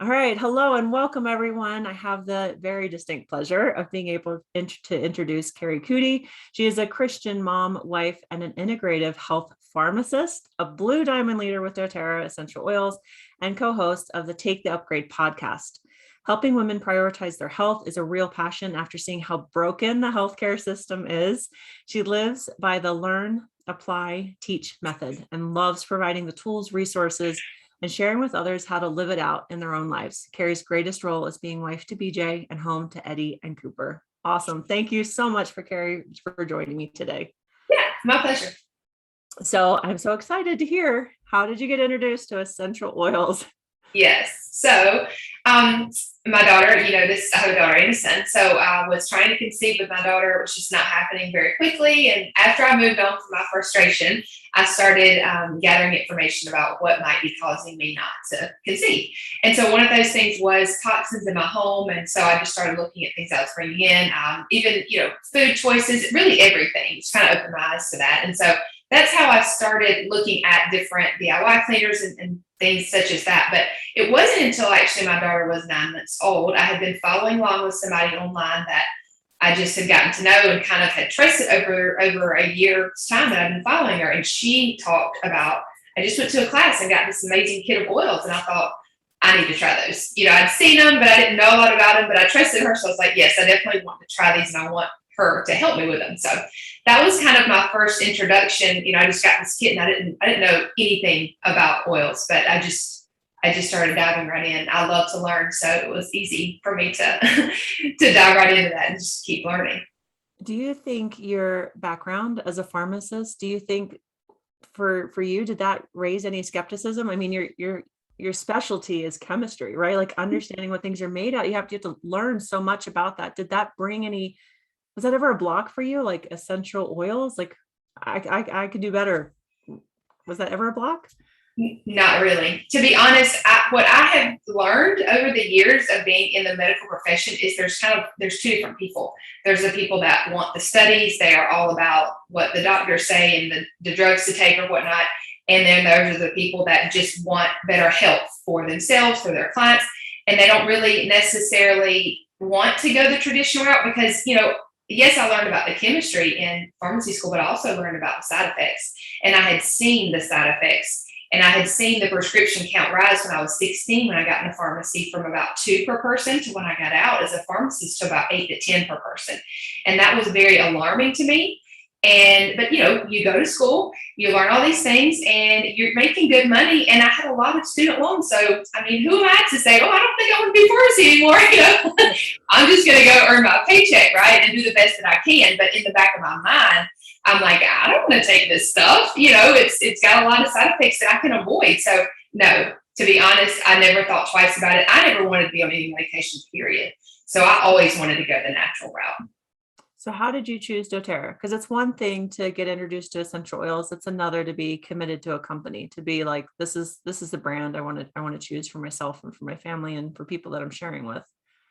All right. Hello and welcome, everyone. I have the very distinct pleasure of being able to introduce Carrie Cootie. She is a Christian mom, wife, and an integrative health pharmacist, a Blue Diamond leader with Doterra Essential Oils, and co host of the Take the Upgrade podcast. Helping women prioritize their health is a real passion after seeing how broken the healthcare system is. She lives by the learn, apply, teach method and loves providing the tools, resources, and sharing with others how to live it out in their own lives. Carrie's greatest role is being wife to BJ and home to Eddie and Cooper. Awesome. Thank you so much for Carrie for joining me today. Yeah, my pleasure. So I'm so excited to hear, how did you get introduced to essential oils? Yes. So, my daughter, I have a daughter and a son. So I was trying to conceive with my daughter, which is not happening very quickly. And after I moved on from my frustration, I started gathering information about what might be causing me not to conceive. And so one of those things was toxins in my home. And so I just started looking at things I was bringing in, even, food choices, really everything. Just kind of opened my eyes to that. And so that's how I started looking at different DIY cleaners and things such as that. But it wasn't until actually my daughter was 9 months old. I had been following along with somebody online that I just had gotten to know and kind of had trusted over a year's time that I've been following her. And she talked about, I just went to a class and got this amazing kit of oils. And I thought, I need to try those. I'd seen them, but I didn't know a lot about them, but I trusted her. So I was like, yes, I definitely want to try these and I want her to help me with them. So that was kind of my first introduction. I just got this kit and I didn't know anything about oils, but I just started diving right in. I love to learn, so it was easy for me to to dive right into that and just keep learning. Do you think your background as a pharmacist, do you think for you, did that raise any skepticism? I mean, your specialty is chemistry, right? Like understanding what things are made out. You have to learn so much about that. Did that bring any, was that ever a block for you? Like essential oils? Like I could do better. Was that ever a block? Not really. To be honest, what I have learned over the years of being in the medical profession is there's two different people. There's the people that want the studies; they are all about what the doctors say and the drugs to take or whatnot. And then there's the people that just want better health for themselves, for their clients, and they don't really necessarily want to go the traditional route because yes, I learned about the chemistry in pharmacy school, but I also learned about the side effects, and I had seen the side effects. And I had seen the prescription count rise when I was 16, when I got into pharmacy, from about 2 per person to when I got out as a pharmacist to about 8 to 10 per person. And that was very alarming to me. But you go to school, you learn all these things and you're making good money. And I had a lot of student loans. So, I mean, who am I to say, oh, I don't think I want to be pharmacy anymore? I'm just going to go earn my paycheck, right? And do the best that I can. But in the back of my mind, I'm like, I don't want to take this stuff. It's got a lot of side effects that I can avoid. So no, to be honest, I never thought twice about it. I never wanted to be on any medication, period. So I always wanted to go the natural route. So how did you choose doTERRA? Because it's one thing to get introduced to essential oils. It's another to be committed to a company, to be like, this is the brand I want to choose for myself and for my family and for people that I'm sharing with.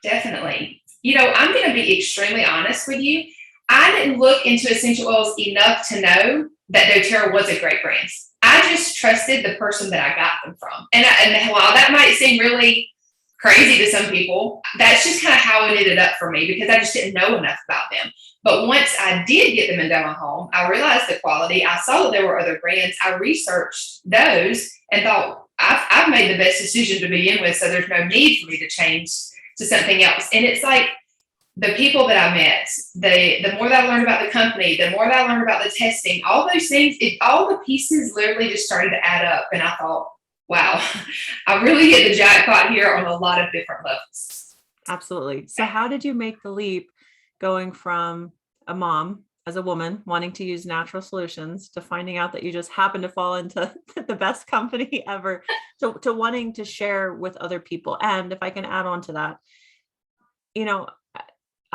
Definitely. I'm going to be extremely honest with you. I didn't look into essential oils enough to know that doTERRA was a great brand. I just trusted the person that I got them from. And while that might seem really crazy to some people, that's just kind of how it ended up for me because I just didn't know enough about them. But once I did get them into my home, I realized the quality. I saw that there were other brands. I researched those and thought, I've made the best decision to begin with, so there's no need for me to change to something else. And it's like, the people that I met, the more that I learned about the company, the more that I learned about the testing, all those things, all the pieces literally just started to add up. And I thought, wow, I really hit the jackpot here on a lot of different levels. Absolutely. So how did you make the leap going from a mom as a woman wanting to use natural solutions to finding out that you just happen to fall into the best company ever, to wanting to share with other people? And if I can add on to that,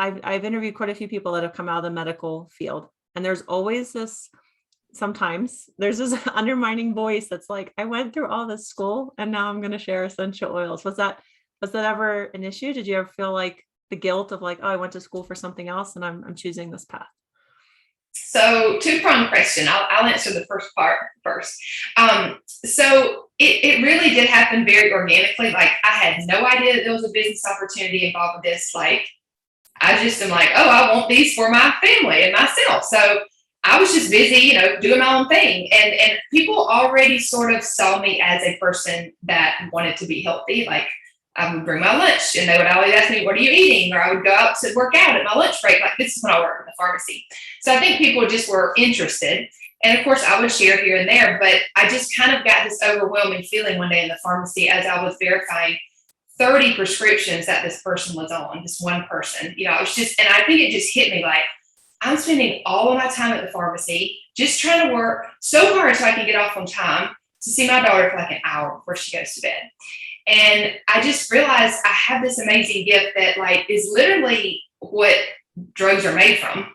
I've interviewed quite a few people that have come out of the medical field, and there's always sometimes there's this undermining voice that's like, I went through all this school and now I'm going to share essential oils. Was that ever an issue? Did you ever feel like the guilt of like, oh, I went to school for something else and I'm choosing this path? So two-pronged question. I'll answer the first part first. So it really did happen very organically. Like I had no idea that there was a business opportunity involved with this. Like I just am like, oh, I want these for my family and myself. So I was just busy, doing my own thing. And people already sort of saw me as a person that wanted to be healthy. Like I would bring my lunch and they would always ask me, what are you eating? Or I would go out to work out at my lunch break. Like this is when I worked in the pharmacy. So I think people just were interested. And of course I would share here and there, but I just kind of got this overwhelming feeling one day in the pharmacy as I was verifying 30 prescriptions that this person was on, this one person. It was just, and I think it just hit me like, I'm spending all of my time at the pharmacy, just trying to work so hard so I can get off on time to see my daughter for like an hour before she goes to bed. And I just realized I have this amazing gift that like is literally what drugs are made from.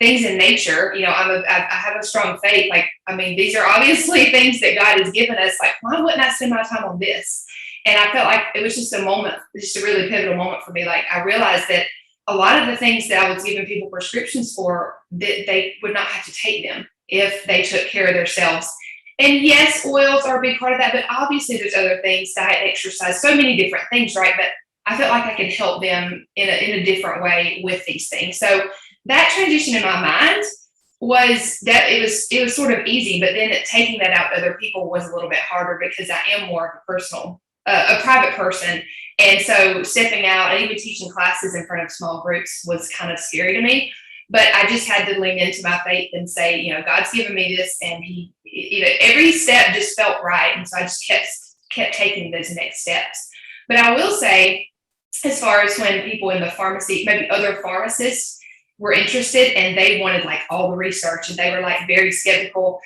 Things in nature, I have a strong faith. Like, I mean, these are obviously things that God has given us. Like, why wouldn't I spend my time on this? And I felt like it was just a moment, just a really pivotal moment for me. Like I realized that a lot of the things that I was giving people prescriptions for, that they would not have to take them if they took care of themselves. And yes, oils are a big part of that, but obviously there's other things, diet, exercise, so many different things, right? But I felt like I could help them in a different way with these things. So that transition in my mind was that it was sort of easy, but then taking that out to other people was a little bit harder because I am more of a personal a private person. And so stepping out and even teaching classes in front of small groups was kind of scary to me. But I just had to lean into my faith and say, God's given me this, and He, every step just felt right. And so I just kept taking those next steps. But I will say, as far as when people in the pharmacy, maybe other pharmacists were interested and they wanted like all the research and they were like very skeptical,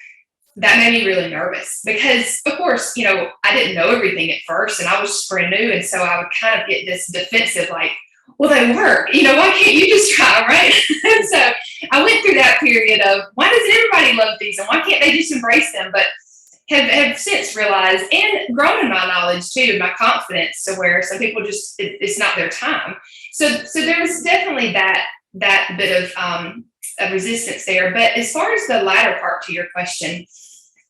that made me really nervous because, of course, I didn't know everything at first and I was just brand new. And so I would kind of get this defensive, like, well, they work, why can't you just try, right? And so I went through that period of why doesn't everybody love these and why can't they just embrace them? But have since realized and grown in my knowledge too, my confidence to where some people just, it's not their time. So there was definitely that bit of resistance there. But as far as the latter part to your question,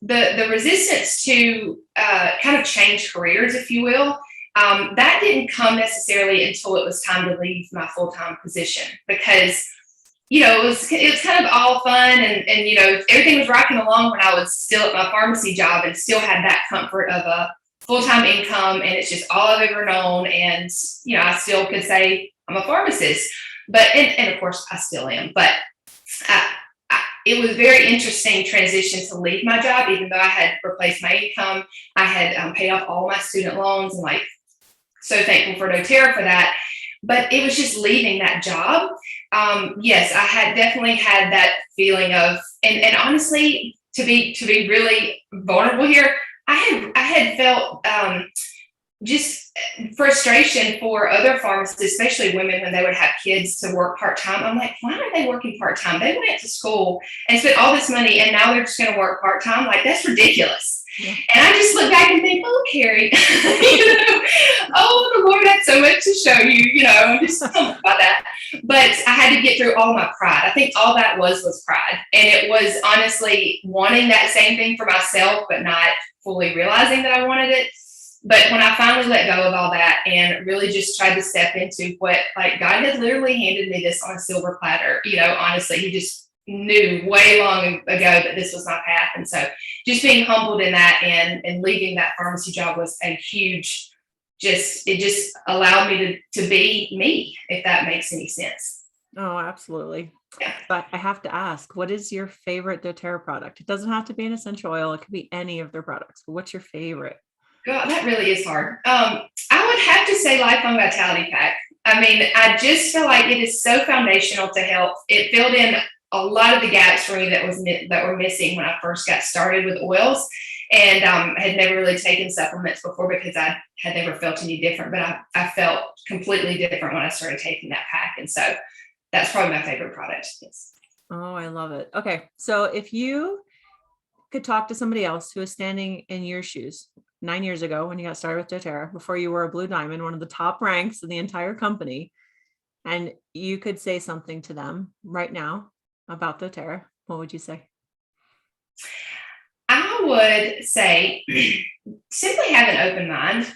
the resistance to kind of change careers, if you will, that didn't come necessarily until it was time to leave my full-time position because, it was kind of all fun and everything was rocking along when I was still at my pharmacy job and still had that comfort of a full-time income, and it's just all I've ever known. And, I still could say I'm a pharmacist, but, and of course I still am, but it was a very interesting transition to leave my job, even though I had replaced my income. I had paid off all my student loans and like so thankful for Doterra for that. But it was just leaving that job. Yes, I had definitely had that feeling of, and honestly, to be really vulnerable here, I had felt just frustration for other pharmacists, especially women, when they would have kids to work part-time. I'm like, why are they working part-time? They went to school and spent all this money and now they're just going to work part-time. Like, that's ridiculous. Yeah. And I just look back and think, oh, Carrie, oh, the Lord had so much to show you, I'm just about that. But I had to get through all my pride. I think all that was pride. And it was honestly wanting that same thing for myself, but not fully realizing that I wanted it. But when I finally let go of all that and really just tried to step into what, like, God had literally handed me this on a silver platter, honestly, He just knew way long ago that this was my path. And so just being humbled in that and leaving that pharmacy job was a huge, it just allowed me to be me, if that makes any sense. Oh, absolutely. Yeah. But I have to ask, what is your favorite Doterra product? It doesn't have to be an essential oil. It could be any of their products. But what's your favorite? God, that really is hard. I would have to say Lifelong Vitality Pack. I mean, I just feel like it is so foundational to health. It filled in a lot of the gaps for me that were missing when I first got started with oils, and had never really taken supplements before because I had never felt any different. But I felt completely different when I started taking that pack, and so that's probably my favorite product. Yes. Oh, I love it. Okay, so if you could talk to somebody else who is standing in your shoes 9 years ago when you got started with Doterra, before you were a Blue Diamond, one of the top ranks in the entire company, and you could say something to them right now about Doterra, what would you say? I would say simply have an open mind,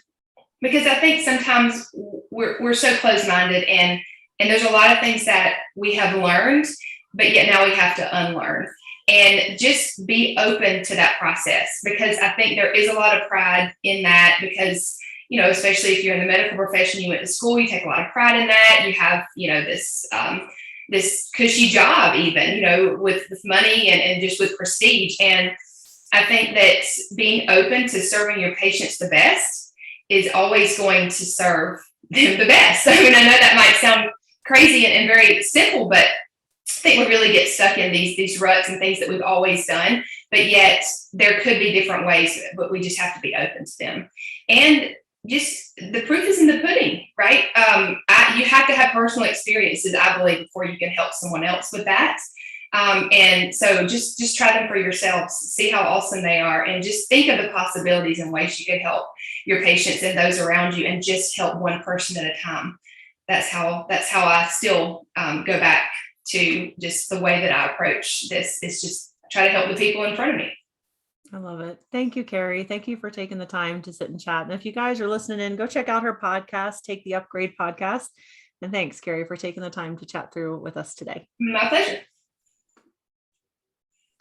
because I think sometimes we're so closed-minded, and there's a lot of things that we have learned, but yet now we have to unlearn. And just be open to that process, because I think there is a lot of pride in that, because, especially if you're in the medical profession, you went to school, you take a lot of pride in that. You have, this cushy job, even, with money and just with prestige. And I think that being open to serving your patients the best is always going to serve them the best. I mean, I know that might sound crazy and very simple, but I think we really get stuck in these ruts and things that we've always done, but yet there could be different ways, but we just have to be open to them. And just the proof is in the pudding, right? You have to have personal experiences, I believe, before you can help someone else with that. And so just try them for yourselves, see how awesome they are, and just think of the possibilities and ways you could help your patients and those around you, and just help one person at a time. That's how I still go back to just the way that I approach this, is just try to help the people in front of me. I love it. Thank you, Carrie. Thank you for taking the time to sit and chat. And if you guys are listening in, go check out her podcast, Take the Upgrade podcast. And thanks, Carrie, for taking the time to chat through with us today. My pleasure.